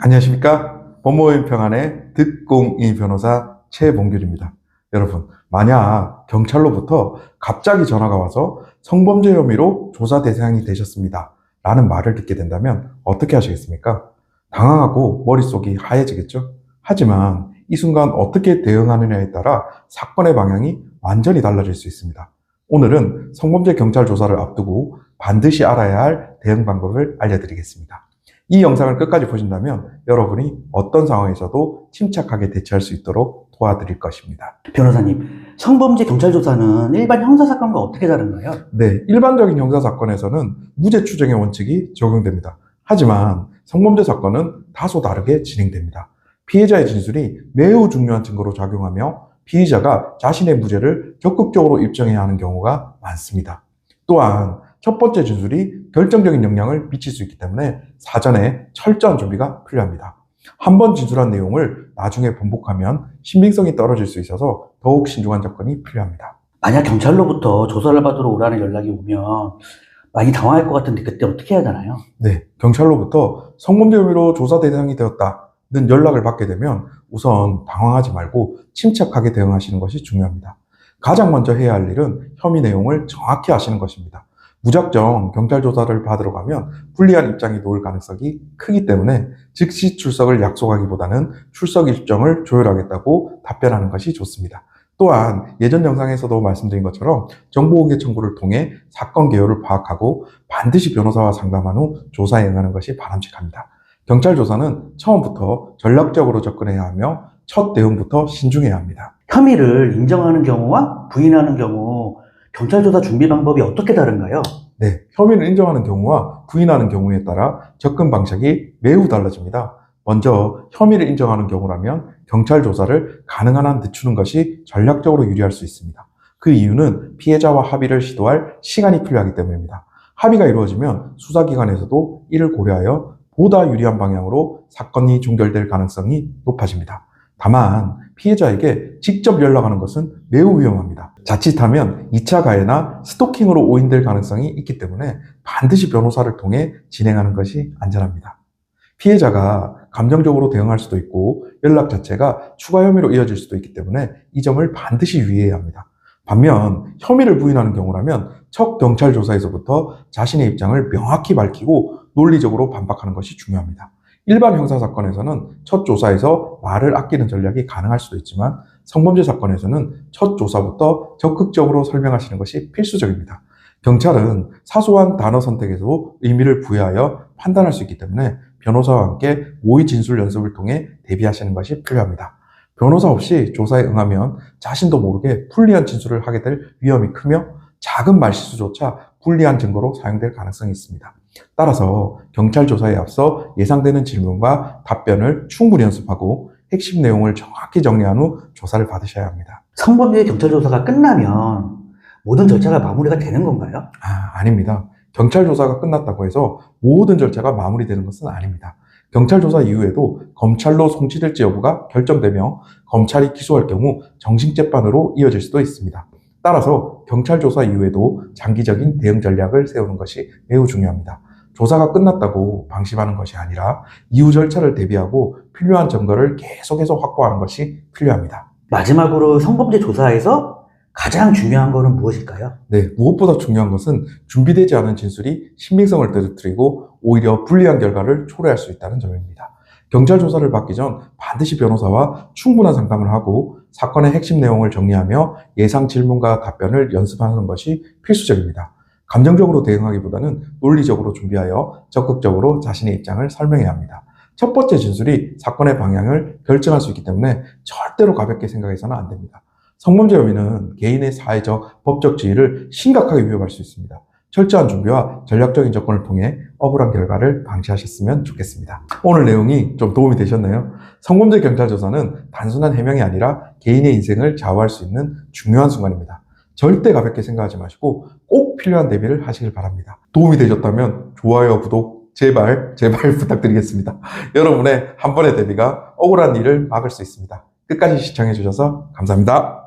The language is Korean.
안녕하십니까? 법무법인 평안의 득공인 변호사 최봉길입니다. 여러분, 만약 경찰로부터 갑자기 전화가 와서 성범죄 혐의로 조사 대상이 되셨습니다 라는 말을 듣게 된다면 어떻게 하시겠습니까? 당황하고 머릿속이 하얘지겠죠? 하지만 이 순간 어떻게 대응하느냐에 따라 사건의 방향이 완전히 달라질 수 있습니다. 오늘은 성범죄 경찰 조사를 앞두고 반드시 알아야 할 대응 방법을 알려드리겠습니다. 이 영상을 끝까지 보신다면 여러분이 어떤 상황에서도 침착하게 대처할 수 있도록 도와드릴 것입니다. 변호사님, 성범죄 경찰 조사는 일반 형사사건과 어떻게 다른가요? 네, 일반적인 형사사건에서는 무죄 추정의 원칙이 적용됩니다. 하지만 성범죄 사건은 다소 다르게 진행됩니다. 피해자의 진술이 매우 중요한 증거로 작용하며 피의자가 자신의 무죄를 적극적으로 입증해야 하는 경우가 많습니다. 또한 첫 번째 진술이 결정적인 영향을 미칠 수 있기 때문에 사전에 철저한 준비가 필요합니다. 한 번 진술한 내용을 나중에 번복하면 신빙성이 떨어질 수 있어서 더욱 신중한 접근이 필요합니다. 만약 경찰로부터 조사를 받으러 오라는 연락이 오면 많이 당황할 것 같은데 그때 어떻게 해야 되나요? 네, 경찰로부터 성범죄 혐의로 조사 대상이 되었다는 연락을 받게 되면 우선 당황하지 말고 침착하게 대응하시는 것이 중요합니다. 가장 먼저 해야 할 일은 혐의 내용을 정확히 아시는 것입니다. 무작정 경찰 조사를 받으러 가면 불리한 입장이 놓일 가능성이 크기 때문에 즉시 출석을 약속하기보다는 출석 일정을 조율하겠다고 답변하는 것이 좋습니다. 또한 예전 영상에서도 말씀드린 것처럼 정보공개 청구를 통해 사건 개요를 파악하고 반드시 변호사와 상담한 후 조사에 응하는 것이 바람직합니다. 경찰 조사는 처음부터 전략적으로 접근해야 하며 첫 대응부터 신중해야 합니다. 혐의를 인정하는 경우와 부인하는 경우 경찰 조사 준비 방법이 어떻게 다른가요? 네, 혐의를 인정하는 경우와 부인하는 경우에 따라 접근 방식이 매우 달라집니다. 먼저 혐의를 인정하는 경우라면 경찰 조사를 가능한 한 늦추는 것이 전략적으로 유리할 수 있습니다. 그 이유는 피해자와 합의를 시도할 시간이 필요하기 때문입니다. 합의가 이루어지면 수사기관에서도 이를 고려하여 보다 유리한 방향으로 사건이 종결될 가능성이 높아집니다. 다만 피해자에게 직접 연락하는 것은 매우 위험합니다. 자칫하면 2차 가해나 스토킹으로 오인될 가능성이 있기 때문에 반드시 변호사를 통해 진행하는 것이 안전합니다. 피해자가 감정적으로 대응할 수도 있고 연락 자체가 추가 혐의로 이어질 수도 있기 때문에 이 점을 반드시 유의해야 합니다. 반면 혐의를 부인하는 경우라면 첫 경찰 조사에서부터 자신의 입장을 명확히 밝히고 논리적으로 반박하는 것이 중요합니다. 일반 형사사건에서는 첫 조사에서 말을 아끼는 전략이 가능할 수도 있지만 성범죄 사건에서는 첫 조사부터 적극적으로 설명하시는 것이 필수적입니다. 경찰은 사소한 단어 선택에서도 의미를 부여하여 판단할 수 있기 때문에 변호사와 함께 모의 진술 연습을 통해 대비하시는 것이 필요합니다. 변호사 없이 조사에 응하면 자신도 모르게 불리한 진술을 하게 될 위험이 크며 작은 말실수조차 불리한 증거로 사용될 가능성이 있습니다. 따라서 경찰 조사에 앞서 예상되는 질문과 답변을 충분히 연습하고 핵심 내용을 정확히 정리한 후 조사를 받으셔야 합니다. 성범죄 경찰 조사가 끝나면 모든 절차가 마무리가 되는 건가요? 아닙니다. 경찰 조사가 끝났다고 해서 모든 절차가 마무리되는 것은 아닙니다. 경찰 조사 이후에도 검찰로 송치될지 여부가 결정되며 검찰이 기소할 경우 정식 재판으로 이어질 수도 있습니다. 따라서 경찰 조사 이후에도 장기적인 대응 전략을 세우는 것이 매우 중요합니다. 조사가 끝났다고 방심하는 것이 아니라 이후 절차를 대비하고 필요한 증거를 계속해서 확보하는 것이 필요합니다. 마지막으로 성범죄 조사에서 가장 중요한 것은 무엇일까요? 네, 무엇보다 중요한 것은 준비되지 않은 진술이 신빙성을 떨어뜨리고 오히려 불리한 결과를 초래할 수 있다는 점입니다. 경찰 조사를 받기 전 반드시 변호사와 충분한 상담을 하고 사건의 핵심 내용을 정리하며 예상 질문과 답변을 연습하는 것이 필수적입니다. 감정적으로 대응하기보다는 논리적으로 준비하여 적극적으로 자신의 입장을 설명해야 합니다. 첫 번째 진술이 사건의 방향을 결정할 수 있기 때문에 절대로 가볍게 생각해서는 안 됩니다. 성범죄 혐의는 개인의 사회적, 법적 지위를 심각하게 위협할 수 있습니다. 철저한 준비와 전략적인 접근을 통해 억울한 결과를 방지하셨으면 좋겠습니다. 오늘 내용이 좀 도움이 되셨나요? 성범죄 경찰 조사는 단순한 해명이 아니라 개인의 인생을 좌우할 수 있는 중요한 순간입니다. 절대 가볍게 생각하지 마시고 꼭 필요한 대비를 하시길 바랍니다. 도움이 되셨다면 좋아요, 구독 제발 부탁드리겠습니다. 여러분의 한 번의 대비가 억울한 일을 막을 수 있습니다. 끝까지 시청해 주셔서 감사합니다.